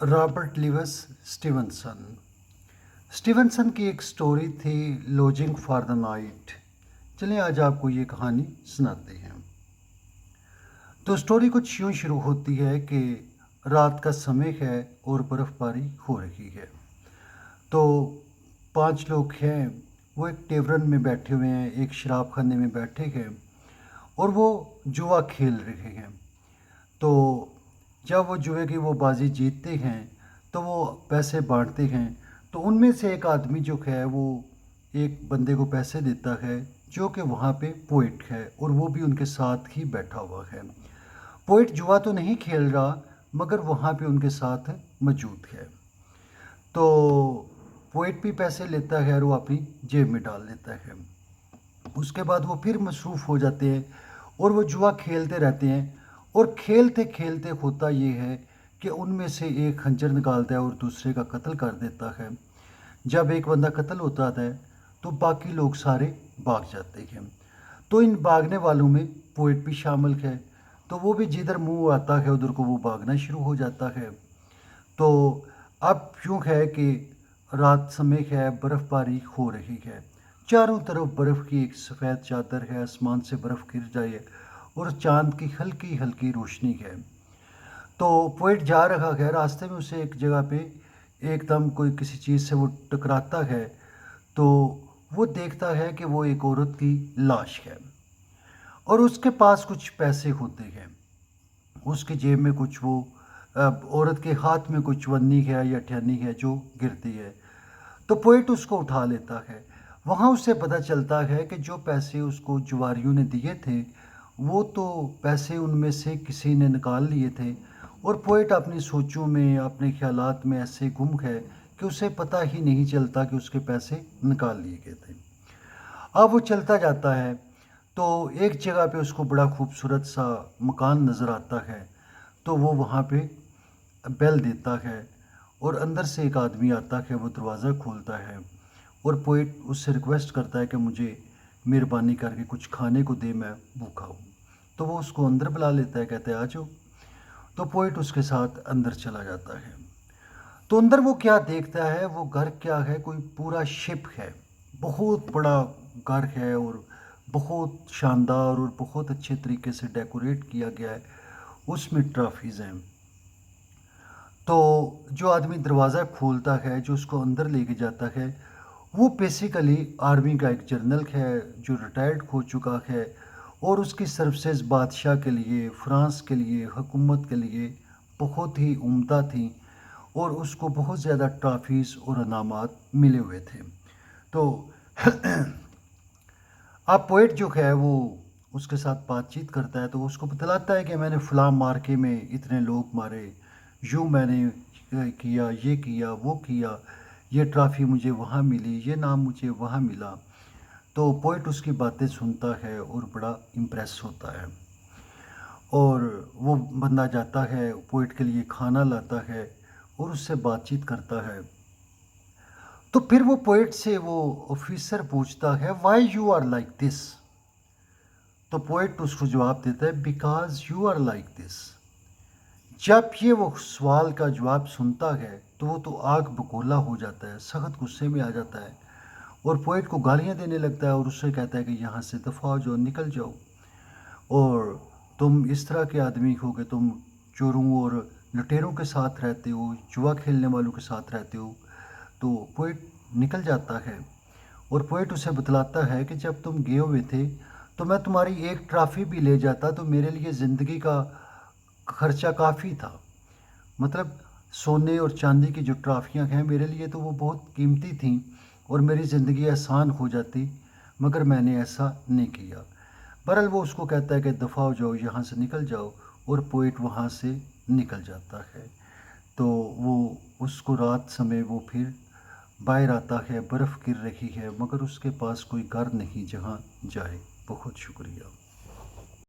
Robert Lewis Stevenson की एक story थी लॉजिंग फॉर द नाइट। चलिए आज आपको ये कहानी सुनाते हैं। तो स्टोरी कुछ यूँ शुरू होती है कि रात का समय है और बर्फ़बारी हो रही है। तो 5 लोग हैं, वो एक टेवरन में बैठे हुए हैं, एक शराब खाने में बैठे हैं और वो जुआ खेल रहे हैं। तो जब वो जुए की वो बाजी जीतते हैं तो वो पैसे बांटते हैं। तो उनमें से एक आदमी जो है वो एक बंदे को पैसे देता है जो कि वहाँ पे पोइट है और वो भी उनके साथ ही बैठा हुआ है। पोइट जुआ तो नहीं खेल रहा मगर वहाँ पे उनके साथ मौजूद है। तो पोइट भी पैसे लेता है और वो अपनी जेब में डाल लेता है। उसके बाद वो फिर मसरूफ़ हो जाते हैं और वो जुआ खेलते रहते हैं और खेलते खेलते होता ये है कि उनमें से एक खंजर निकालता है और दूसरे का कत्ल कर देता है। जब एक बंदा कत्ल होता है तो बाकी लोग सारे भाग जाते हैं। तो इन भागने वालों में पोइट भी शामिल है। तो वो भी जिधर मुंह आता है उधर को वो भागना शुरू हो जाता है। तो अब यूँ है कि रात समय है, बर्फ़बारी हो रही है, चारों तरफ बर्फ़ की एक सफ़ेद चादर है, आसमान से बर्फ़ गिर जाए है और चाँद की हल्की हल्की रोशनी है। तो पोइट जा रहा है, रास्ते में उसे एक जगह पे एकदम कोई किसी चीज़ से वो टकराता है। तो वो देखता है कि वो एक औरत की लाश है और उसके पास कुछ पैसे होते हैं। उसकी जेब में कुछ वो औरत के हाथ में कुछ वन्नी है या ठियानी है जो गिरती है। तो पोइट उसको उठा लेता है। वहाँ उससे पता चलता है कि जो पैसे उसको जुआरियों ने दिए थे वो तो पैसे उनमें से किसी ने निकाल लिए थे और पोइट अपनी सोचों में, अपने ख्यालात में ऐसे गुम है कि उसे पता ही नहीं चलता कि उसके पैसे निकाल लिए गए थे। अब वो चलता जाता है तो एक जगह पे उसको बड़ा खूबसूरत सा मकान नज़र आता है। तो वो वहाँ पे बेल देता है और अंदर से एक आदमी आता है, वो दरवाज़ा खोलता है और पोइट उससे रिक्वेस्ट करता है कि मुझे मेहरबानी करके कुछ खाने को दे, मैं भूखा हूँ। तो वो उसको अंदर बुला लेता है, कहता है आ जाओ। तो पोइट उसके साथ अंदर चला जाता है। तो अंदर वो क्या देखता है, वो घर क्या है, कोई पूरा शिप है, बहुत बड़ा घर है और बहुत शानदार और बहुत अच्छे तरीके से डेकोरेट किया गया है। उसमें ट्रॉफीज़ हैं। तो जो आदमी दरवाज़ा खोलता है, जो उसको अंदर लेके जाता है, वो बेसिकली आर्मी का एक जनरल है जो रिटायर्ड हो चुका है और उसकी सर्विसेज बादशाह के लिए, फ्रांस के लिए, हुकूमत के लिए बहुत ही उम्दा थी और उसको बहुत ज़्यादा ट्रॉफीज़ और इनामात मिले हुए थे। तो अब पोइट जो है वो उसके साथ बातचीत करता है तो वो उसको बतलाता है कि मैंने फ़लाँ मार्के में इतने लोग मारे, यूँ मैंने किया, ये किया, वो किया, ये ट्रॉफ़ी मुझे वहाँ मिली, ये नाम मुझे वहाँ मिला। तो पोइट उसकी बातें सुनता है और बड़ा इम्प्रेस होता है और वो बंदा जाता है, पोइट के लिए खाना लाता है और उससे बातचीत करता है। तो फिर वो पोइट से वो ऑफिसर पूछता है, why you are like this? तो पोइट उसको जवाब देता है, because you are like this. जब ये वो सवाल का जवाब सुनता है तो वो तो आग बगोला हो जाता है, सख्त गुस्से में आ जाता है और पोइट को गालियां देने लगता है और उससे कहता है कि यहाँ से दफ़ा हो जाओ, निकल जाओ और तुम इस तरह के आदमी हो कि तुम चोरों और लुटेरों के साथ रहते हो, जुआ खेलने वालों के साथ रहते हो। तो पोइट निकल जाता है और पोइट उसे बतलाता है कि जब तुम गए हुए थे तो मैं तुम्हारी एक ट्रॉफ़ी भी ले जाता तो मेरे लिए ज़िंदगी का खर्चा काफ़ी था। मतलब सोने और चांदी की जो ट्रॉफ़ियाँ हैं मेरे लिए तो वो बहुत कीमती थीं और मेरी ज़िंदगी आसान हो जाती, मगर मैंने ऐसा नहीं किया। बहरहाल वो उसको कहता है कि दफ़ा हो जाओ, यहाँ से निकल जाओ और पोइट वहाँ से निकल जाता है। तो वो उसको रात समय वो फिर बाहर आता है, बर्फ़ गिर रही है मगर उसके पास कोई घर नहीं जहाँ जाए। बहुत शुक्रिया।